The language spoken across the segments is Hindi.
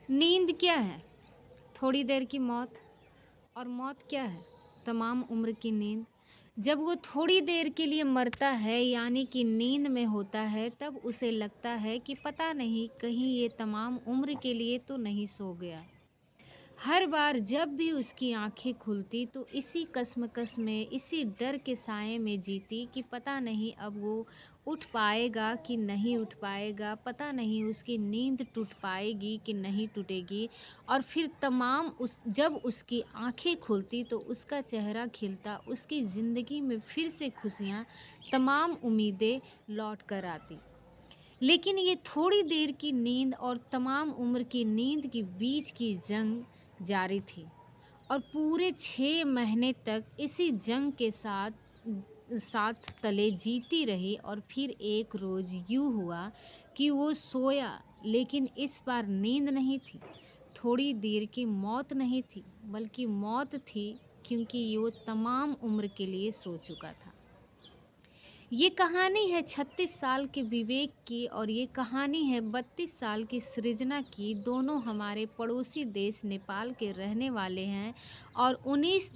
नींद क्या है? थोड़ी देर की मौत। और मौत क्या है? तमाम उम्र की नींद। जब वो थोड़ी देर के लिए मरता है यानी कि नींद में होता है, तब उसे लगता है कि पता नहीं कहीं ये तमाम उम्र के लिए तो नहीं सो गया। हर बार जब भी उसकी आँखें खुलती तो इसी कश्मकश में, इसी डर के साए में जीती कि पता नहीं अब वो उठ पाएगा कि नहीं उठ पाएगा, पता नहीं उसकी नींद टूट पाएगी कि नहीं टूटेगी। और फिर तमाम उस जब उसकी आँखें खुलती तो उसका चेहरा खिलता, उसकी ज़िंदगी में फिर से खुशियाँ, तमाम उम्मीदें लौट कर आती। लेकिन ये थोड़ी देर की नींद और तमाम उम्र की नींद के बीच की जंग जारी थी और पूरे 6 महीने तक इसी जंग के साथ साथ तले जीती रही। और फिर एक रोज़ यूँ हुआ कि वो सोया, लेकिन इस बार नींद नहीं थी, थोड़ी देर की मौत नहीं थी, बल्कि मौत थी, क्योंकि वो तमाम उम्र के लिए सो चुका था। ये कहानी है 36 साल के विवेक की और ये कहानी है 32 साल की सृजना की। दोनों हमारे पड़ोसी देश नेपाल के रहने वाले हैं और 19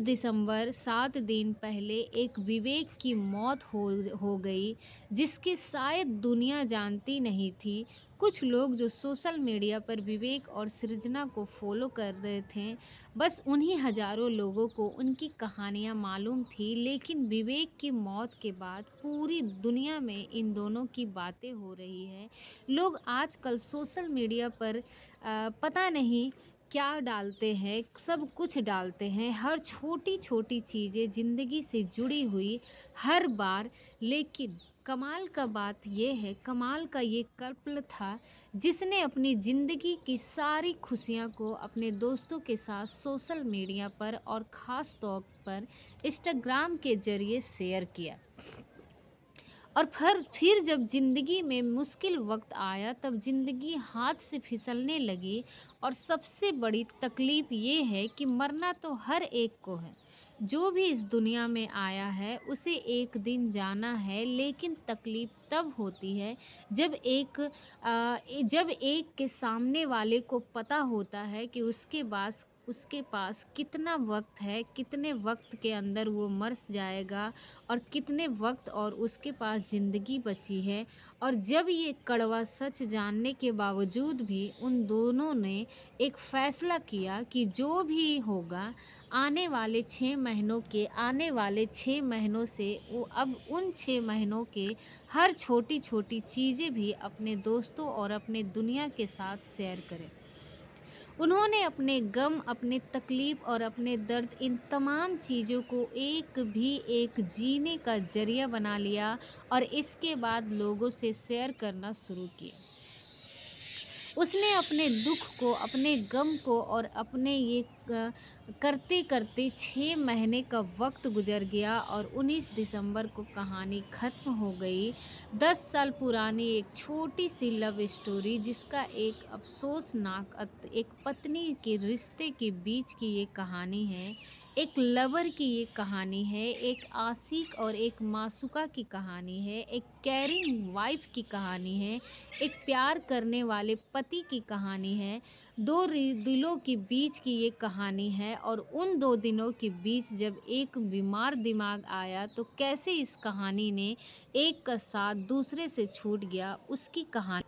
दिसंबर 7 दिन पहले एक विवेक की मौत हो गई, जिसकी शायद दुनिया जानती नहीं थी। कुछ लोग जो सोशल मीडिया पर विवेक और सृजना को फॉलो कर रहे थे, बस उन्हीं हजारों लोगों को उनकी कहानियाँ मालूम थी। लेकिन विवेक की मौत के बाद पूरी दुनिया में इन दोनों की बातें हो रही हैं। लोग आजकल सोशल मीडिया पर पता नहीं क्या डालते हैं, सब कुछ डालते हैं, हर छोटी-छोटी चीज़ें ज़िंदगी से जुड़ी हुई हर बार। लेकिन कमाल का ये कपल था जिसने अपनी ज़िंदगी की सारी खुशियाँ को अपने दोस्तों के साथ सोशल मीडिया पर और ख़ास तौर पर इंस्टाग्राम के ज़रिए शेयर किया। और फिर जब ज़िंदगी में मुश्किल वक़्त आया, तब ज़िंदगी हाथ से फिसलने लगी। और सबसे बड़ी तकलीफ़ ये है कि मरना तो हर एक को है। जो भी इस दुनिया में आया है, उसे एक दिन जाना है, लेकिन तकलीफ़ तब होती है जब एक के सामने वाले को पता होता है कि उसके पास कितना वक़्त है, कितने वक़्त के अंदर वो मर जाएगा और कितने वक़्त और उसके पास ज़िंदगी बची है। और जब ये कड़वा सच जानने के बावजूद भी उन दोनों ने एक फ़ैसला किया कि जो भी होगा, आने वाले 6 महीनों से वो अब उन 6 महीनों के हर छोटी-छोटी चीज़ें भी अपने दोस्तों और अपने दुनिया के साथ शेयर करें। उन्होंने अपने गम, अपने तकलीफ़ और अपने दर्द, इन तमाम चीज़ों को एक जीने का ज़रिया बना लिया और इसके बाद लोगों से शेयर करना शुरू किया। उसने अपने दुःख को, अपने गम को और अपने ये करते-करते 6 महीने का वक़्त गुज़र गया और 19 दिसंबर को कहानी ख़त्म हो गई। 10 साल पुरानी एक छोटी-सी लव स्टोरी, जिसका एक अफ़सोसनाक एक पत्नी के रिश्ते के बीच की ये कहानी है। एक लवर की ये कहानी है, एक आशिक और एक मासूका की कहानी है, एक केयरिंग वाइफ़ की कहानी है, एक प्यार करने वाले पति की कहानी है। 2 दिलों के बीच की ये कहानी है और उन 2 दिनों के बीच जब एक बीमार दिमाग आया, तो कैसे इस कहानी ने एक का साथ दूसरे से छूट गया, उसकी कहानी।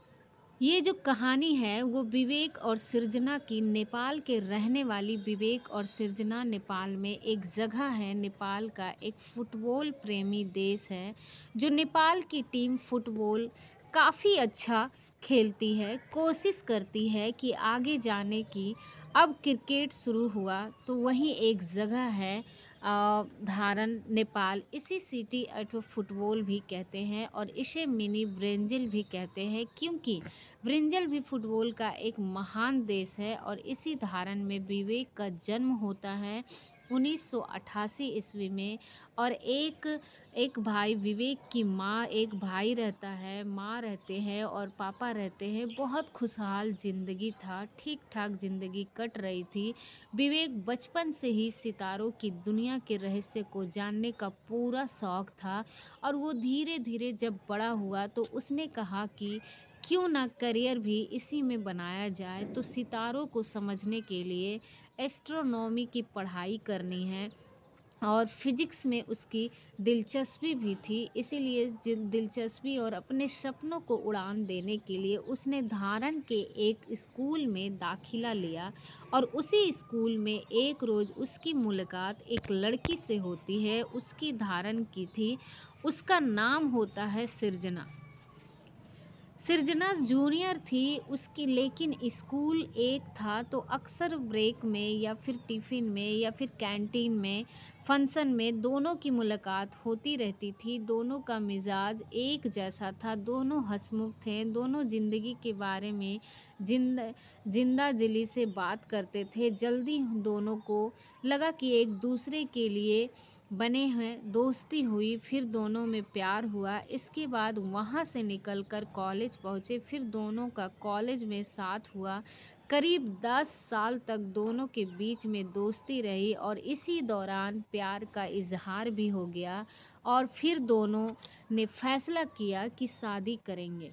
ये जो कहानी है वो विवेक और सृजना की। नेपाल के रहने वाली विवेक और सृजना नेपाल में एक जगह है, नेपाल का एक फुटबॉल प्रेमी देश है, जो नेपाल की टीम फुटबॉल काफ़ी अच्छा खेलती है, कोशिश करती है कि आगे जाने की। अब क्रिकेट शुरू हुआ तो वहीं एक जगह है, धारण नेपाल। इसी सिटी एट फुटबॉल भी कहते हैं और इसे मिनी ब्रेंजिल भी कहते हैं, क्योंकि ब्रिंजल भी फुटबॉल का एक महान देश है। और इसी धारण में विवेक का जन्म होता है 1988 ईस्वी में। और एक एक भाई विवेक की माँ, एक भाई रहता है, माँ रहते हैं और पापा रहते हैं। बहुत खुशहाल ज़िंदगी था, ठीक ठाक ज़िंदगी कट रही थी। विवेक बचपन से ही सितारों की दुनिया के रहस्य को जानने का पूरा शौक था। और वो धीरे धीरे जब बड़ा हुआ तो उसने कहा कि क्यों ना करियर भी इसी में बनाया जाए। तो सितारों को समझने के लिए एस्ट्रोनॉमी की पढ़ाई करनी है और फिजिक्स में उसकी दिलचस्पी भी थी। इसीलिए दिलचस्पी और अपने सपनों को उड़ान देने के लिए उसने धारण के एक स्कूल में दाखिला लिया और उसी स्कूल में एक रोज़ उसकी मुलाकात एक लड़की से होती है। उसकी धारण की थी, उसका नाम होता है सृजना। सृजना जूनियर थी उसकी, लेकिन स्कूल एक था तो अक्सर ब्रेक में या फिर टिफ़िन में या फिर कैंटीन में, फंक्शन में दोनों की मुलाकात होती रहती थी। दोनों का मिजाज एक जैसा था, दोनों हंसमुख थे, दोनों ज़िंदगी के बारे में जिंद जिंदा दिली से बात करते थे। जल्दी दोनों को लगा कि एक दूसरे के लिए बने हैं, दोस्ती हुई, फिर दोनों में प्यार हुआ। इसके बाद वहाँ से निकलकर कॉलेज पहुँचे, फिर दोनों का कॉलेज में साथ हुआ। करीब 10 साल तक दोनों के बीच में दोस्ती रही और इसी दौरान प्यार का इजहार भी हो गया और फिर दोनों ने फैसला किया कि शादी करेंगे।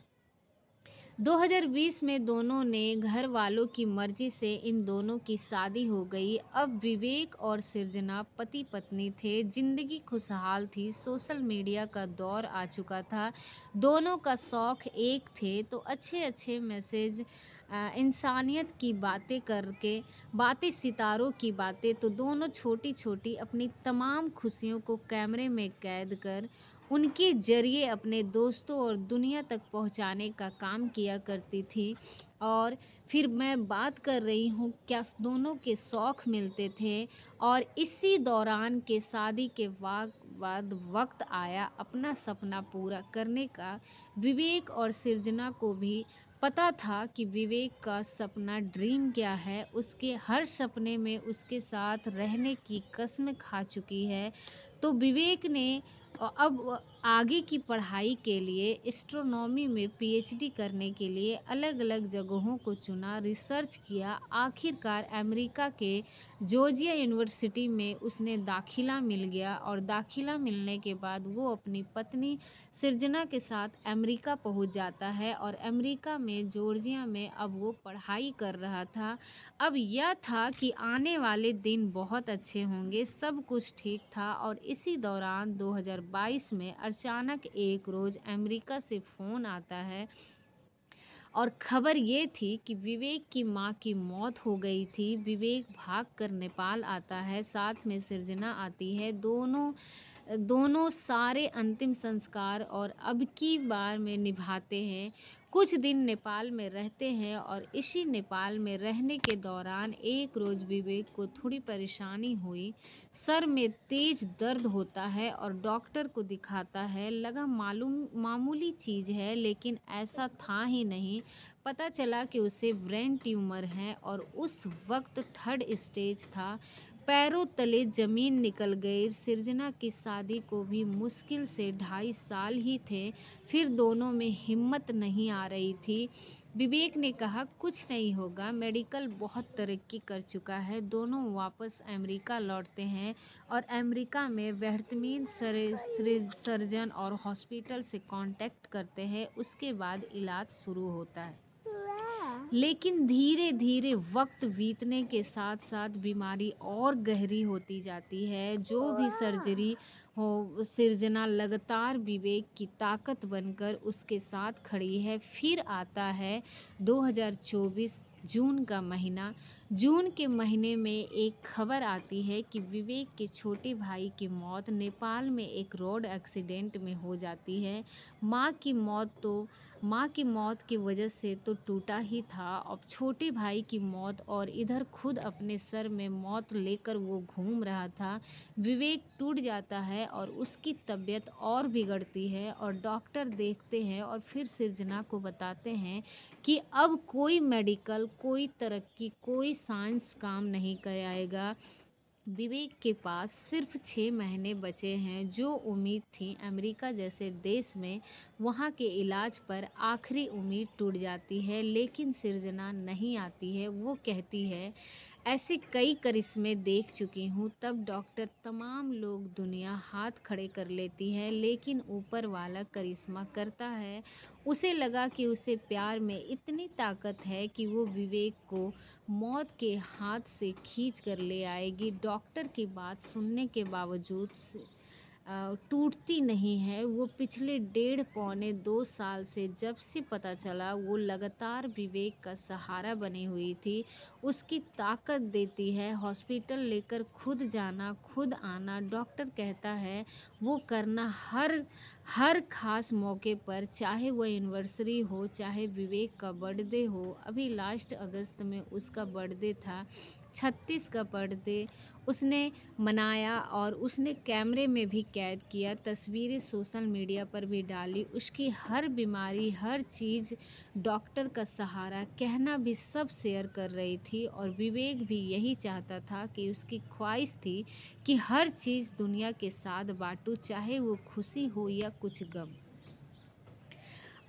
2020 में दोनों ने घर वालों की मर्जी से इन दोनों की शादी हो गई। अब विवेक और सृजना पति पत्नी थे, जिंदगी खुशहाल थी, सोशल मीडिया का दौर आ चुका था, दोनों का शौक एक थे तो अच्छे अच्छे मैसेज, इंसानियत की बातें करके, बातें सितारों की बातें, तो दोनों छोटी छोटी अपनी तमाम खुशियों को कैमरे में कैद कर उनके ज़रिए अपने दोस्तों और दुनिया तक पहुंचाने का काम किया करती थी। और फिर मैं बात कर रही हूँ क्या दोनों के शौक़ मिलते थे और इसी दौरान के शादी के बाद वक़्त आया अपना सपना पूरा करने का। विवेक और सृजना को भी पता था कि विवेक का सपना ड्रीम क्या है, उसके हर सपने में उसके साथ रहने की कसम खा चुकी है। तो विवेक ने अब आगे की पढ़ाई के लिए एस्ट्रोनॉमी में पीएचडी करने के लिए अलग-अलग जगहों को चुना, रिसर्च किया। आखिरकार अमेरिका के जॉर्जिया यूनिवर्सिटी में उसने दाखिला मिल गया और दाखिला मिलने के बाद वो अपनी पत्नी सृजना के साथ अमेरिका पहुंच जाता है और अमेरिका में जॉर्जिया में अब वो पढ़ाई कर रहा था। अब यह था कि आने वाले दिन बहुत अच्छे होंगे, सब कुछ ठीक था और इसी दौरान 2022 में अचानक एक रोज़ अमेरिका से फ़ोन आता है और खबर ये थी कि विवेक की माँ की मौत हो गई थी। विवेक भागकर नेपाल आता है, साथ में सृजना आती है। दोनों दोनों सारे अंतिम संस्कार और अब की बार में निभाते हैं। कुछ दिन नेपाल में रहते हैं और इसी नेपाल में रहने के दौरान एक रोज़ विवेक को थोड़ी परेशानी हुई। सर में तेज दर्द होता है और डॉक्टर को दिखाता है, लगा मामूली चीज़ है लेकिन ऐसा था ही नहीं। पता चला कि उसे ब्रेन ट्यूमर है और उस वक्त 3rd स्टेज था। पैरों तले जमीन निकल गई। सृजना की शादी को भी मुश्किल से 2.5 साल ही थे, फिर दोनों में हिम्मत नहीं आ रही थी। विवेक ने कहा कुछ नहीं होगा, मेडिकल बहुत तरक्की कर चुका है। दोनों वापस अमेरिका लौटते हैं और अमेरिका में बेहतरीन सर्जन और हॉस्पिटल से कांटेक्ट करते हैं। उसके बाद इलाज शुरू होता है, लेकिन धीरे धीरे वक्त बीतने के साथ साथ बीमारी और गहरी होती जाती है। जो भी सर्जरी हो, सृजना लगातार विवेक की ताकत बनकर उसके साथ खड़ी है। फिर आता है 2024 जून का महीना। जून के महीने में एक खबर आती है कि विवेक के छोटे भाई की मौत नेपाल में एक रोड एक्सीडेंट में हो जाती है। माँ की मौत की वजह से तो टूटा ही था, अब छोटे भाई की मौत और इधर खुद अपने सर में मौत लेकर वो घूम रहा था। विवेक टूट जाता है और उसकी तबीयत और बिगड़ती है और डॉक्टर देखते हैं और फिर सृजना को बताते हैं कि अब कोई मेडिकल, कोई तरक्की, कोई साइंस काम नहीं कराएगा। विवेक के पास सिर्फ 6 महीने बचे हैं। जो उम्मीद थी अमेरिका जैसे देश में वहाँ के इलाज पर, आखिरी उम्मीद टूट जाती है। लेकिन सृजना नहीं आती है। वो कहती है ऐसे कई करिश्मे देख चुकी हूँ। तब डॉक्टर तमाम लोग दुनिया हाथ खड़े कर लेती है, लेकिन ऊपर वाला करिश्मा करता है। उसे लगा कि उसे प्यार में इतनी ताकत है कि वो विवेक को मौत के हाथ से खींच कर ले आएगी। डॉक्टर की बात सुनने के बावजूद टूटती नहीं है। वो पिछले डेढ़ पौने 2 साल से जब से पता चला, वो लगातार विवेक का सहारा बनी हुई थी। उसकी ताकत देती है हॉस्पिटल लेकर खुद जाना, खुद आना। डॉक्टर कहता है वो करना हर हर ख़ास मौके पर, चाहे वो एनिवर्सरी हो, चाहे विवेक का बर्थडे हो। अभी लास्ट अगस्त में उसका बर्थडे था, 36 का बर्थडे उसने मनाया और उसने कैमरे में भी कैद किया, तस्वीरें सोशल मीडिया पर भी डाली। उसकी हर बीमारी, हर चीज़ डॉक्टर का सहारा कहना भी सब शेयर कर रही थी। और विवेक भी यही चाहता था कि उसकी ख्वाहिश थी कि हर चीज़ दुनिया के साथ बांटूं, चाहे वो खुशी हो या कुछ गम।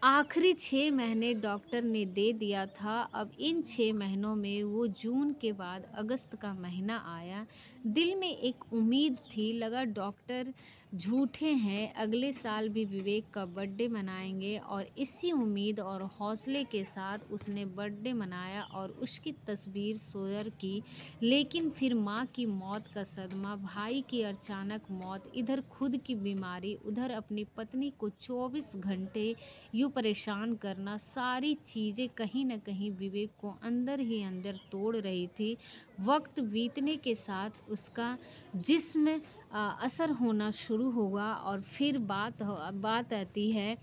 आखिरी 6 महीने डॉक्टर ने दे दिया था। अब इन 6 महीनों में वो जून के बाद अगस्त का महीना आया। दिल में एक उम्मीद थी, लगा डॉक्टर झूठे हैं, अगले साल भी विवेक का बर्थडे मनाएंगे। और इसी उम्मीद और हौसले के साथ उसने बर्थडे मनाया और उसकी तस्वीर शेयर की। लेकिन फिर माँ की मौत का सदमा, भाई की अचानक मौत, इधर खुद की बीमारी, उधर अपनी पत्नी को 24 घंटे यूँ परेशान करना, सारी चीज़ें कहीं न कहीं विवेक को अंदर ही अंदर तोड़ रही थी। वक़्त बीतने के साथ उसका जिस्म असर होना शुरू हुआ और फिर बात आती है।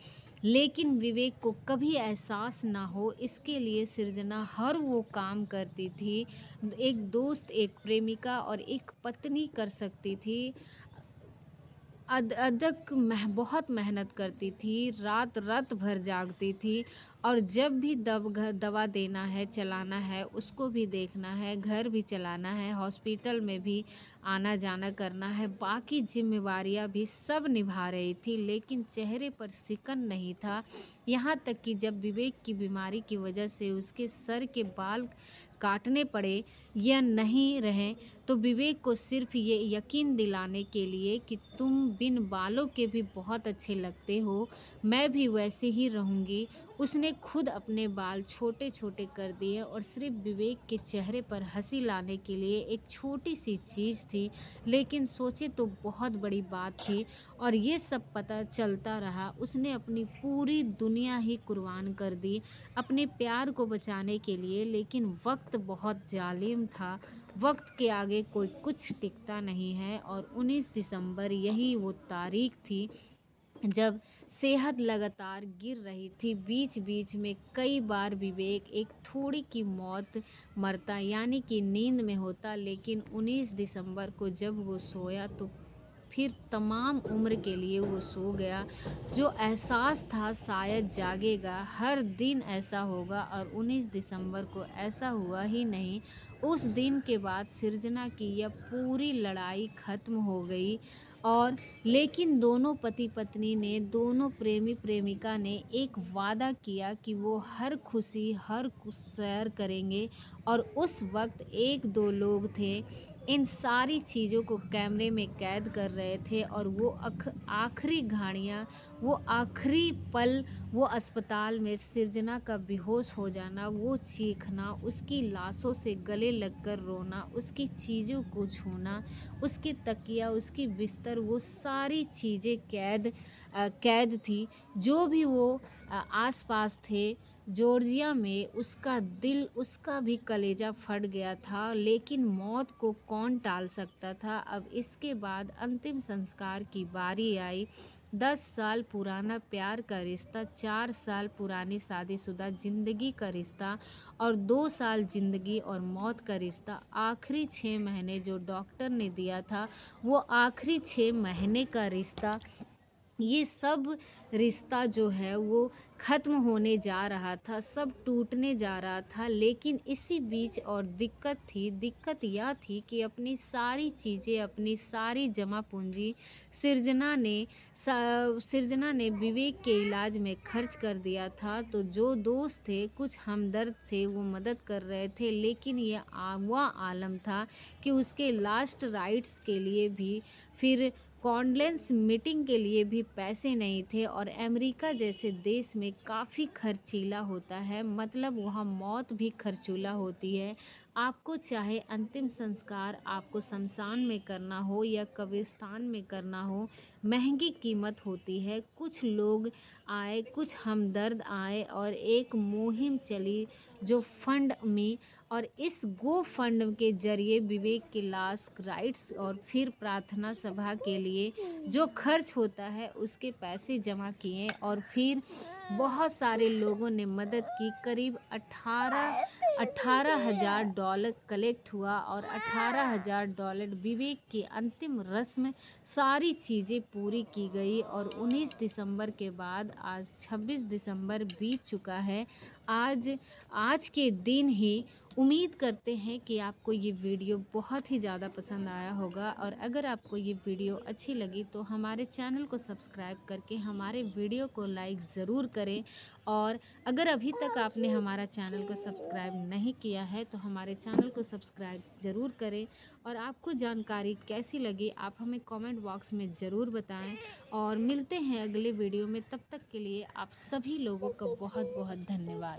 लेकिन विवेक को कभी एहसास ना हो, इसके लिए सृजना हर वो काम करती थी, एक दोस्त, एक प्रेमिका और एक पत्नी कर सकती थी। बहुत मेहनत करती थी, रात भर जागती थी। और जब भी दवा देना है, चलाना है, उसको भी देखना है, घर भी चलाना है, हॉस्पिटल में भी आना जाना करना है, बाकी जिम्मेवारियां भी सब निभा रही थी। लेकिन चेहरे पर सिकन नहीं था। यहाँ तक कि जब विवेक की बीमारी की वजह से उसके सर के बाल काटने पड़े या नहीं रहे, तो विवेक को सिर्फ ये यकीन दिलाने के लिए कि तुम बिन बालों के भी बहुत अच्छे लगते हो, मैं भी वैसे ही रहूँगी, उसने खुद अपने बाल छोटे छोटे कर दिए। और सिर्फ विवेक के चेहरे पर हंसी लाने के लिए, एक छोटी सी चीज़ थी, लेकिन सोचे तो बहुत बड़ी बात थी। और ये सब पता चलता रहा, उसने अपनी पूरी दुनिया ही कुर्बान कर दी अपने प्यार को बचाने के लिए। लेकिन वक्त बहुत जालिम था, वक्त के आगे कोई कुछ टिकता नहीं है। और 19 दिसंबर यही वो तारीख थी जब सेहत लगातार गिर रही थी। बीच बीच में कई बार विवेक एक थोड़ी की मौत मरता, यानी कि नींद में होता। लेकिन 19 दिसंबर को जब वो सोया तो फिर तमाम उम्र के लिए वो सो गया। जो एहसास था शायद जागेगा, हर दिन ऐसा होगा। और 19 दिसंबर को ऐसा हुआ ही नहीं। उस दिन के बाद सृजना की यह पूरी लड़ाई खत्म हो गई। और लेकिन दोनों पति पत्नी ने, दोनों प्रेमी प्रेमिका ने एक वादा किया कि वो हर खुशी, हर कुछ शेयर करेंगे। और उस वक्त एक दो लोग थे, इन सारी चीज़ों को कैमरे में कैद कर रहे थे। और वो आखिरी घड़ियाँ, वो आखिरी पल, वो अस्पताल में सृजना का बेहोश हो जाना, वो चीखना, उसकी लाशों से गले लगकर रोना, उसकी चीज़ों को छूना, उसकी तकिया, उसकी बिस्तर, वो सारी चीज़ें कैद थी। जो भी वो आसपास थे जॉर्जिया में, उसका दिल, उसका भी कलेजा फट गया था। लेकिन मौत को कौन टाल सकता था। अब इसके बाद अंतिम संस्कार की बारी आई। 10 साल पुराना प्यार का रिश्ता, 4 साल पुरानी शादीशुदा जिंदगी का रिश्ता और 2 साल जिंदगी और मौत का रिश्ता। आखिरी 6 महीने जो डॉक्टर ने दिया था, वो आखिरी 6 महीने का रिश्ता ये सब रिश्ता जो है वो ख़त्म होने जा रहा था, सब टूटने जा रहा था। लेकिन इसी बीच और दिक्कत थी, दिक्कत यह थी कि अपनी सारी चीज़ें, अपनी सारी जमा पूँजी सृजना ने सृजना ने विवेक के इलाज में खर्च कर दिया था। तो जो दोस्त थे, कुछ हमदर्द थे, वो मदद कर रहे थे, लेकिन ये वह आलम था कि उसके लास्ट राइट्स के लिए भी, फिर कॉन्डोलेंस मीटिंग के लिए भी पैसे नहीं थे। और अमेरिका जैसे देश में काफ़ी खर्चीला होता है, मतलब वहाँ मौत भी खर्चीला होती है। आपको चाहे अंतिम संस्कार आपको शमशान में करना हो या कब्रिस्तान में करना हो, महंगी कीमत होती है। कुछ लोग आए, कुछ हमदर्द आए और एक मुहिम चली जो फंड मी, और इस गो फंड के ज़रिए विवेक के लास्ट राइट्स और फिर प्रार्थना सभा के लिए जो खर्च होता है उसके पैसे जमा किए। और फिर बहुत सारे लोगों ने मदद की। करीब 18,000 डॉलर कलेक्ट हुआ और 18,000 डॉलर विवेक की अंतिम रस्म, सारी चीज़ें पूरी की गई। और 19 दिसंबर के बाद आज 26 दिसंबर बीत चुका है। आज आज के दिन ही उम्मीद करते हैं कि आपको ये वीडियो बहुत ही ज़्यादा पसंद आया होगा। और अगर आपको ये वीडियो अच्छी लगी तो हमारे चैनल को सब्सक्राइब करके हमारे वीडियो को लाइक ज़रूर करें। और अगर अभी तक आपने हमारा चैनल को सब्सक्राइब नहीं किया है तो हमारे चैनल को सब्सक्राइब ज़रूर करें। और आपको जानकारी कैसी लगी आप हमें कमेंट बॉक्स में ज़रूर बताएं। और मिलते हैं अगले वीडियो में, तब तक के लिए आप सभी लोगों का बहुत बहुत धन्यवाद।